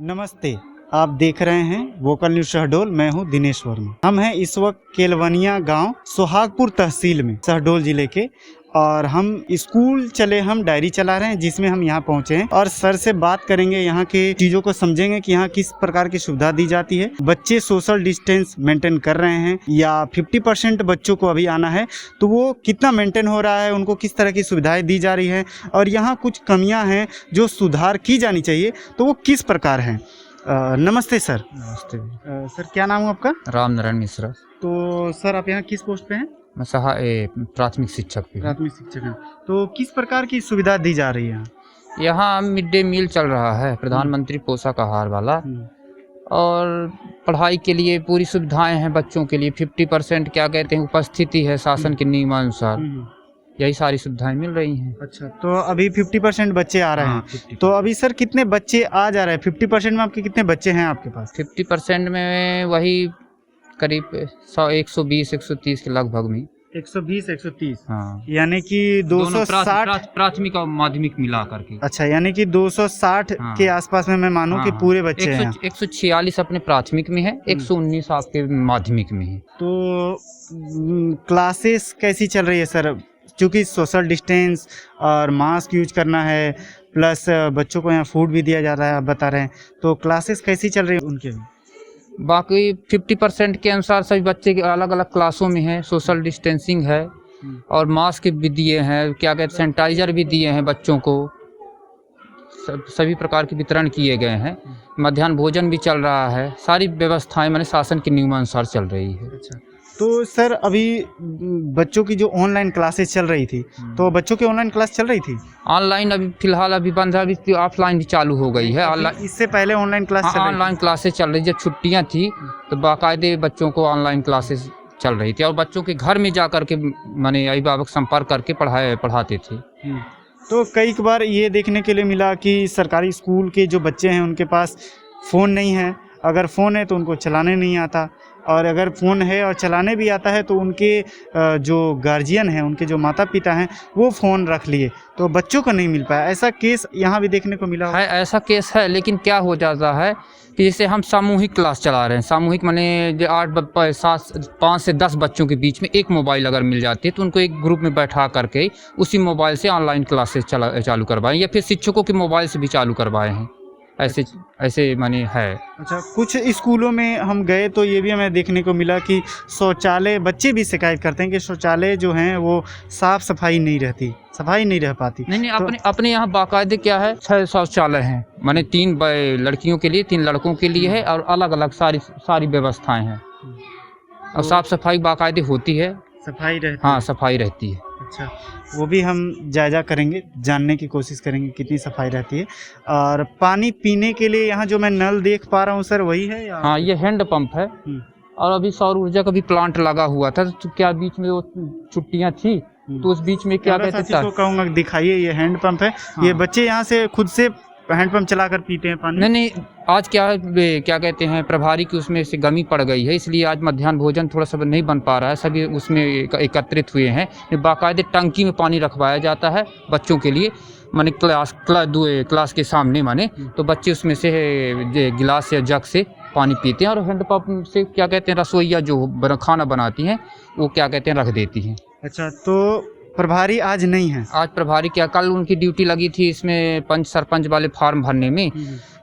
नमस्ते, आप देख रहे हैं वोकल न्यूज शहडोल। मैं हूं दिनेश वर्मा। हम हैं इस वक्त केलवनिया गांव सोहागपुर तहसील में शहडोल जिले के, और हम स्कूल चले, हम डायरी चला रहे हैं जिसमें हम यहाँ पहुँचे हैं और सर से बात करेंगे, यहाँ के चीज़ों को समझेंगे कि यहाँ किस प्रकार की सुविधा दी जाती है। बच्चे सोशल डिस्टेंस मेंटेन कर रहे हैं या 50% बच्चों को अभी आना है, तो वो कितना मेंटेन हो रहा है, उनको किस तरह की सुविधाएं दी जा रही हैं, और यहाँ कुछ कमियाँ हैं जो सुधार की जानी चाहिए, तो वो किस प्रकार हैं। नमस्ते सर। नमस्ते। सर क्या नाम है आपका? राम नारायण मिश्रा। तो सर आप यहाँ किस पोस्ट पे हैं? मैं प्राथमिक शिक्षक भी हूँ। प्राथमिक शिक्षक हैं। तो किस प्रकार की सुविधा दी जा रही है? यहाँ मिड डे मील चल रहा है, प्रधानमंत्री पोषक आहार वाला, और पढ़ाई के लिए पूरी सुविधाएं हैं बच्चों के लिए। 50% क्या कहते हैं उपस्थिति है शासन के नियमानुसार, यही सारी सुविधाएं मिल रही हैं। अच्छा, तो अभी 50% बच्चे आ रहे हैं। तो अभी सर कितने बच्चे आ जा रहे हैं? 50% में आपके कितने बच्चे हैं आपके पास? 50% में वही करीब 120-130 के लगभग में। 120-130, हाँ, यानी कि 260 प्राथमिक और माध्यमिक मिला करके। अच्छा, यानी कि 260 हाँ, के आसपास में मैं मानूं कि पूरे बच्चे हैं। 146 अपने प्राथमिक में है, 119 आपके माध्यमिक में है। तो क्लासेस कैसी चल रही है सर? क्योंकि सोशल डिस्टेंस और मास्क यूज करना है, प्लस बच्चों को यहाँ फूड भी दिया जा रहा है, आप बता रहे हैं, तो क्लासेस कैसी चल रही है उनके? बाकी 50% के अनुसार सभी बच्चे अलग अलग क्लासों में हैं, सोशल डिस्टेंसिंग है और मास्क भी दिए हैं, क्या कहते हैं सैनिटाइजर भी दिए हैं बच्चों को, सभी प्रकार के वितरण किए गए हैं। मध्याह्न भोजन भी चल रहा है, सारी व्यवस्थाएं मैंने शासन के नियमानुसार चल रही है। अच्छा, तो सर अभी बच्चों की जो ऑनलाइन क्लासेस चल रही थी, तो बच्चों की ऑनलाइन क्लास चल रही थी? ऑनलाइन अभी फिलहाल अभी बंद है, अभी ऑफलाइन भी चालू हो गई है। ऑनलाइन इससे पहले ऑनलाइन क्लास चल रही थी? ऑनलाइन क्लासेस चल रही, जब छुट्टियां थी तो बाकायदे बच्चों को ऑनलाइन क्लासेस चल रही थी, और बच्चों के घर में जा करके माने अभिभावक संपर्क करके पढ़ाते थे। तो कई बार ये देखने के लिए मिला कि सरकारी स्कूल के जो बच्चे हैं उनके पास फ़ोन नहीं है, अगर फ़ोन है तो उनको चलाने नहीं आता, और अगर फ़ोन है और चलाने भी आता है तो उनके जो गार्जियन हैं, उनके जो माता पिता हैं, वो फ़ोन रख लिए, तो बच्चों को नहीं मिल पाया। ऐसा केस यहाँ भी देखने को मिला है? ऐसा केस है, लेकिन क्या हो जाता है कि जैसे हम सामूहिक क्लास चला रहे हैं, सामूहिक माने 5 से 10 बच्चों के बीच में एक मोबाइल अगर मिल जाती है तो उनको एक ग्रुप में बैठा करके उसी मोबाइल से ऑनलाइन क्लासेस चालू करवाएं, या फिर शिक्षकों के मोबाइल से भी चालू करवाए हैं, ऐसे माने है। अच्छा, कुछ स्कूलों में हम गए तो ये भी हमें देखने को मिला कि शौचालय, बच्चे भी शिकायत करते हैं कि शौचालय जो हैं वो साफ सफाई नहीं रहती, सफाई नहीं रह पाती। नहीं, अपने यहाँ बाकायदे क्या है, 6 शौचालय हैं, माने 3 लड़कियों के लिए, 3 लड़कों के लिए है, और अलग अलग सारी व्यवस्थाएं हैं, और साफ सफाई बाकायदे होती है, सफाई रहती है। हाँ, सफाई रहती है। अच्छा, वो भी हम जायजा करेंगे, जानने की कोशिश करेंगे कितनी सफाई रहती है। और पानी पीने के लिए यहाँ जो मैं नल देख पा रहा हूँ सर, वही है या? हाँ, ये हैंड पंप है, और अभी सौर ऊर्जा का भी प्लांट लगा हुआ था, तो क्या बीच में वो छुट्टियाँ थी तो उस बीच में क्या कहते हैं, कहूँगा दिखाइए, ये हैंड पंप है। हाँ। ये बच्चे यहाँ से खुद से हैंड पंप चलाकर पीते हैं पानी? नहीं, आज क्या कहते हैं, प्रभारी की उसमें से कमी पड़ गई है, इसलिए आज मध्याह्न भोजन थोड़ा सा नहीं बन पा रहा है, सभी उसमें एकत्रित हुए हैं। बाकायदे टंकी में पानी रखवाया जाता है बच्चों के लिए, माने क्लास के सामने, माने तो बच्चे उसमें से गिलास या जग से पानी पीते हैं, और हैंडपंप से क्या कहते हैं रसोइया जो खाना बनाती हैं वो क्या कहते हैं रख देती हैं। अच्छा, तो प्रभारी आज नहीं है? आज प्रभारी क्या, कल उनकी ड्यूटी लगी थी इसमें पंच सरपंच वाले फार्म भरने में,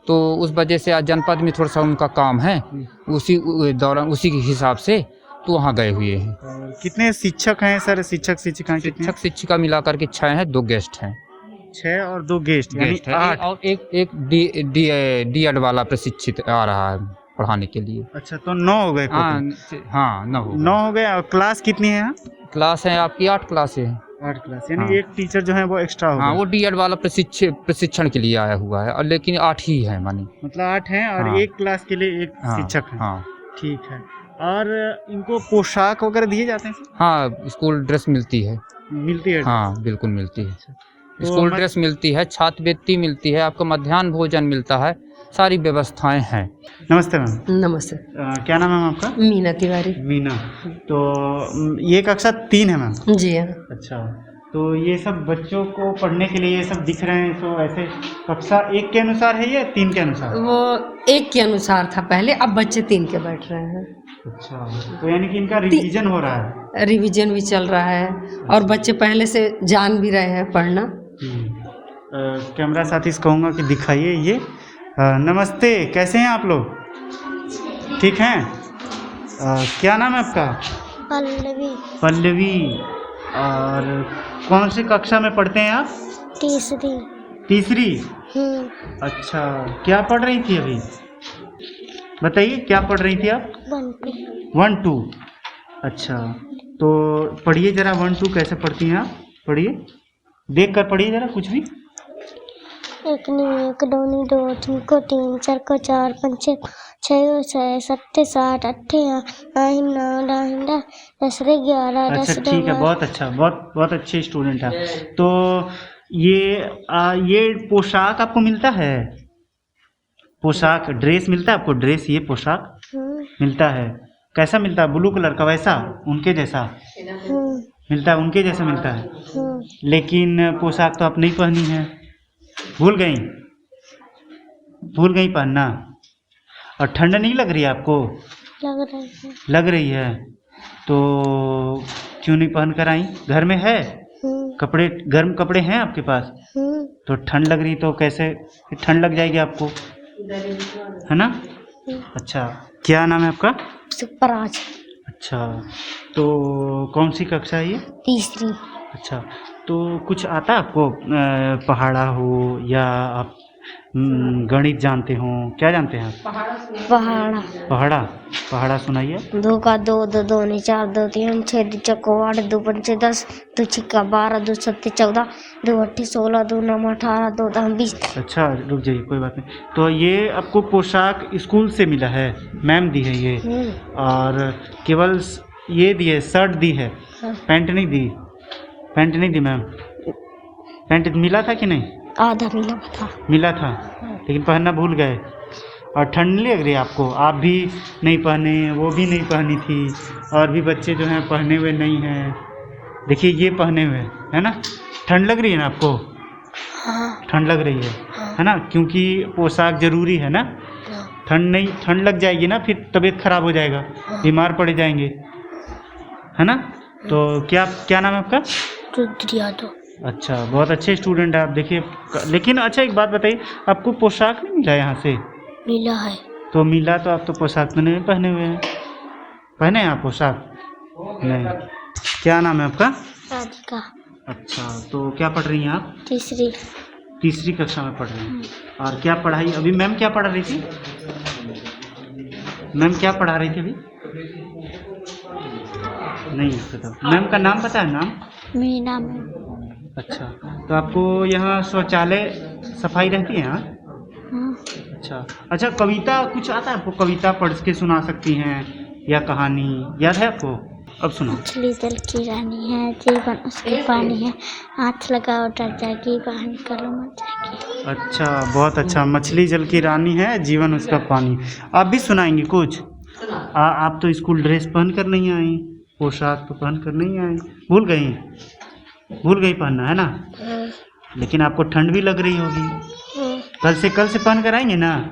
तो उस वजह से आज जनपद में थोड़ा सा उनका काम है, उसी दौरान उसी के हिसाब से तो वहाँ गए हुए हैं। कितने शिक्षक हैं सर? शिक्षिका मिला करके 6 हैं, 2 गेस्ट हैं। 6 और 2 गेस्ट यानी 8, और एक D.Ed वाला प्रशिक्षित आ रहा है पढ़ाने के लिए। अच्छा, तो 9 हो गए? हाँ, 9 हो गए। और क्लास कितनी है यहाँ? क्लास है आपकी 8 क्लासें हैं। 8 क्लास, यानी एक टीचर जो है वो एक्स्ट्रा होगा। हाँ, वो D.Ed वाला प्रशिक्षण के लिए आया हुआ है, और लेकिन 8 ही है, मानी मतलब 8 हैं, और एक क्लास के लिए एक शिक्षक है। हाँ, ठीक है। और इनको पोशाक वगैरह दिए जाते हैं? हाँ, स्कूल ड्रेस मिलती है। हाँ, बिल्कुल मिलती है। स्कूल ड्रेस मिलती है, छात्रवृत्ति मिलती है, आपको मध्याह्न भोजन मिलता है, सारी व्यवस्थाएं हैं। नमस्ते मैम। नमस्ते। क्या नाम है मैम आपका? मीना तिवारी। मीना, तो ये कक्षा 3 है मैम? जी हाँ। अच्छा, तो ये सब बच्चों को पढ़ने के लिए ये सब दिख रहे हैं, तो ऐसे कक्षा 1 के अनुसार है या 3 के अनुसार? वो 1 के अनुसार था पहले, अब बच्चे 3 के बैठ रहे हैं। अच्छा, तो यानी कि इनका रिवीजन हो रहा है। रिवीजन भी चल रहा है और बच्चे पहले से जान भी रहे हैं पढ़ना। कैमरा साथी से कहूँगा कि दिखाइए ये। नमस्ते, कैसे हैं आप लोग? ठीक हैं? क्या नाम है आपका? पल्लवी। पल्लवी। और कौन सी कक्षा में पढ़ते हैं आप? तीसरी। तीसरी? अच्छा, क्या पढ़ रही थी अभी? बताइए, क्या पढ़ रही थी आप? 1 2। 1 2। अच्छा, तो पढ़िए जरा 1 2 कैसे पढ़ती हैं आप? पढ़िए, देख कर पढ़िए जरा कुछ भी। 1 नी 1 2 नी 2 3 को 3 4 को 4 5 6 6 6 7 7 8 9 9 10 10 11 अच्छा 10 ठीक है, बहुत अच्छा, बहुत बहुत अच्छे स्टूडेंट है। तो ये पोशाक आपको मिलता है? पोशाक, ड्रेस मिलता है आपको? ड्रेस, ये पोशाक मिलता है। कैसा मिलता है? ब्लू कलर का, वैसा उनके जैसा मिलता है? उनके जैसा मिलता है, लेकिन पोशाक तो आप नहीं पहनी है, भूल गई पहनना। और ठंड नहीं लग रही है आपको? लग रही है। लग रही है, तो क्यों नहीं पहन कर आई? घर में है कपड़े, गर्म कपड़े हैं आपके पास? तो ठंड लग रही तो कैसे, ठंड लग जाएगी आपको, है ना? अच्छा, क्या नाम है आपका? सुपराज। अच्छा, तो कौन सी कक्षा है ये? तीसरी। अच्छा, तो कुछ आता है आपको? पहाड़ा हो या आप गणित जानते हो, क्या जानते हैं आप? पहाड़ा। पहाड़ा, पहाड़ा सुनाइए। 2 का 2 2 2 नी 4 2 3 6 2 चौको 8 2 पंचे 10 2 छिक्का 12 2 सत्ते 14 2 अट्ठे 16 2 9 18 2 10 20। अच्छा, रुक जाइए, कोई बात नहीं। तो ये आपको पोशाक स्कूल से मिला है? मैम दी है ये? और केवल ये दी है, शर्ट दी है, पैंट नहीं दी? पैंट नहीं दी मैम? पैंट मिला था कि नहीं? आधा मिला था। लेकिन पहनना भूल गए। और ठंड नहीं लग रही आपको? आप भी नहीं पहने, वो भी नहीं पहनी थी, और भी बच्चे जो हैं पहने हुए नहीं हैं। देखिए ये पहने हुए है ना। ठंड लग रही है ना आपको? ठंड लग रही है ना, क्योंकि पोशाक जरूरी है ना। ठंड लग जाएगी ना, फिर तबीयत खराब हो जाएगा, बीमार पड़ जाएंगे, है ना। तो क्या नाम है आपका? रुद्र। अच्छा, बहुत अच्छे स्टूडेंट है आप। देखिए, लेकिन अच्छा एक बात बताइए, आपको पोशाक नहीं मिला यहाँ से? मिला है। तो मिला तो आप तो पोशाक तो नहीं पहने हुए हैं। पहने हैं आप पोशाक? नहीं। क्या नाम है आपका? राधिका। अच्छा, तो क्या पढ़ रही हैं आप? तीसरी कक्षा में पढ़ रही हैं। और क्या पढ़ाई अभी मैम क्या पढ़ा रही थी? मैम क्या पढ़ा रही थी अभी? नहीं पता। मैम का नाम पता है? नाम? मीना में। अच्छा, तो आपको यहाँ शौचालय सफाई रहती है? हाँ। अच्छा, कविता कुछ आता है आपको? कविता पढ़ के सुना सकती हैं या कहानी याद है आपको? अब सुनो। मछली जल की रानी है, जीवन उसकी पानी है, हाथ लगाओ डर जाएगी, बाहर निकलो मर जाएगी। अच्छा, बहुत अच्छा। मछली जल की रानी है, जीवन उसका पानी। आप भी सुनाएंगे कुछ? आप तो स्कूल ड्रेस पहन कर नहीं आई, पोशाक तो पहन कर नहीं आई, भूल गई पहनना, है ना। लेकिन आपको ठंड भी लग रही होगी। कल से पहन कर आएंगे ना?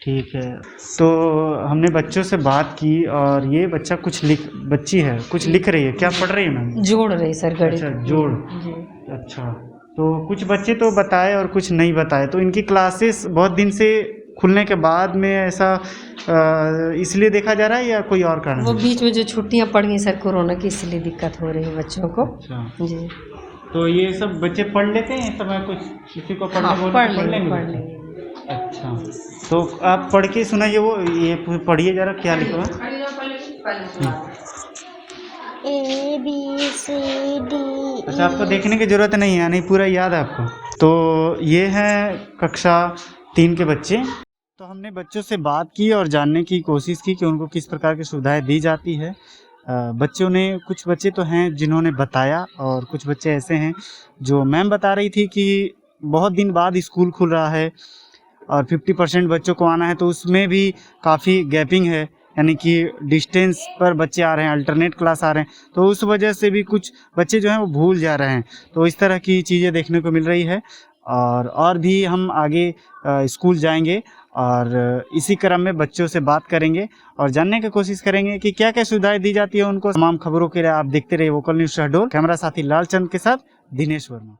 ठीक है। तो हमने बच्चों से बात की, और ये बच्चा बच्ची है कुछ लिख रही है। क्या पढ़ रही है मैम? जोड़ रहे सर, गणित। अच्छा, जोड़। अच्छा, तो कुछ बच्चे तो बताए और कुछ नहीं बताए। तो इनकी क्लासेस बहुत दिन से खुलने के बाद में ऐसा इसलिए देखा जा रहा है या कोई और कारण? वो बीच में जो छुट्टियां पड़ गई सर कोरोना की, इसलिए दिक्कत हो रही है बच्चों को। अच्छा जी। तो ये सब बच्चे पढ़ लेते हैं इस समय? कुछ किसी को पढ़ने बोलो तो पढ़ लेंगे। अच्छा, तो आप पढ़ के सुनाइए, वो ये पढ़िए जरा, क्या लिखा है? ABCD। अच्छा, आपको देखने की जरूरत नहीं है, नहीं पूरा याद है आपको। तो ये है कक्षा 3 के बच्चे। तो हमने बच्चों से बात की और जानने की कोशिश की कि उनको किस प्रकार की सुविधाएं दी जाती है। बच्चों ने, कुछ बच्चे तो हैं जिन्होंने बताया, और कुछ बच्चे ऐसे हैं जो मैम बता रही थी कि बहुत दिन बाद स्कूल खुल रहा है और 50% बच्चों को आना है, तो उसमें भी काफ़ी गैपिंग है। यानी कि डिस्टेंस पर बच्चे आ रहे हैं, अल्टरनेट क्लास आ रहे हैं, तो उस वजह से भी कुछ बच्चे जो हैं वो भूल जा रहे हैं। तो इस तरह की चीज़ें देखने को मिल रही है। और भी हम आगे स्कूल जाएंगे और इसी क्रम में बच्चों से बात करेंगे और जानने की कोशिश करेंगे कि क्या क्या सुविधाएं दी जाती है उनको। तमाम खबरों के लिए आप देखते रहिए वोकल न्यूज़ शहडोल। कैमरा साथी लालचंद के साथ दिनेश वर्मा।